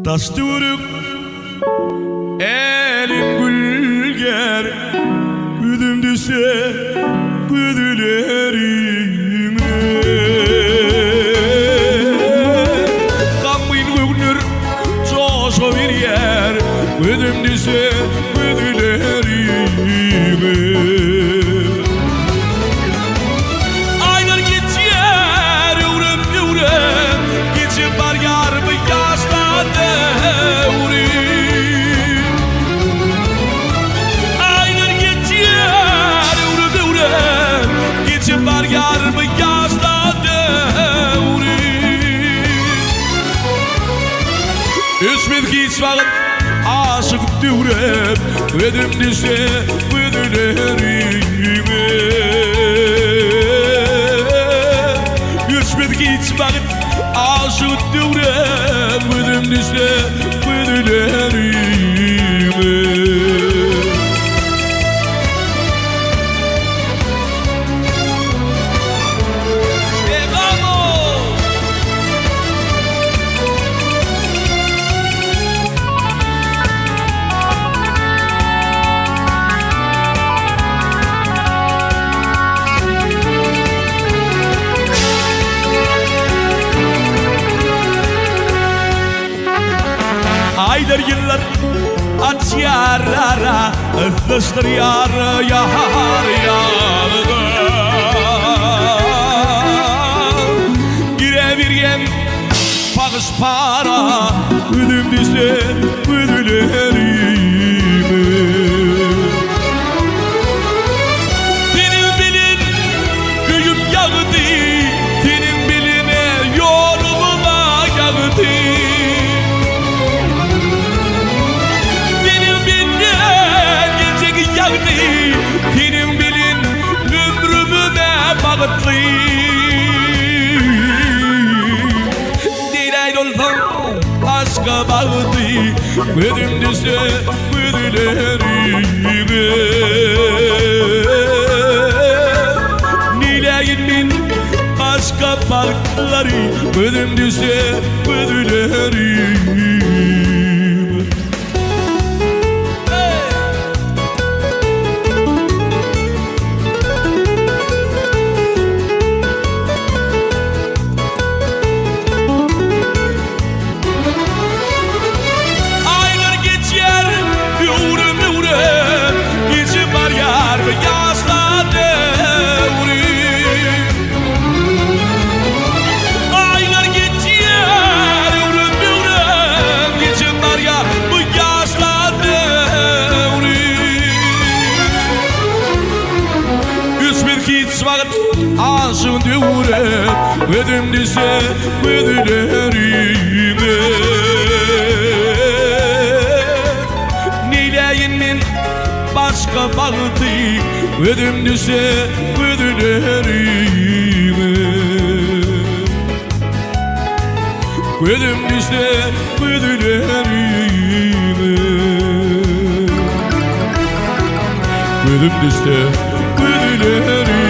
Taştı vuruk elin gülger, güdüm düşse güdülerime. Kamın gügnür çoğuşu bir yer, güdüm düşse güdülerime. Aylar geçer yürüm yürüm, geçip var yar mı yaşlandı uğrayım. Aylar geçer yürüm yürüm, geçip var yar mı yaşlandı uğrayım. Üsmet geç vakit aşık düvrem, ödüm düşse güdülerime. Üsmet geç vakit aşık düvrem, ödüm düşse güdülerime. Aylar yıllar aç yarara, ıslıştır yarı yar yarıda. Gire bir yem bağış para, ödüm düşse güdülerime. Senin bilin güyüm yağdı, senin biline yoluma yağdı. Senin bilin ömrümüme bağıtlı. Dilay olsam başka bağıtlı, ödüm düşse güdülerime. Dilayimin başka bağıtları, ödüm düşse güdülerime. Aşığın düğüre, ödüm düşse güdülerime. Nileyimin başka bağıtı, ödüm düşse güdülerime. Ödüm düşse güdülerime. Ödüm düşse güdülerime.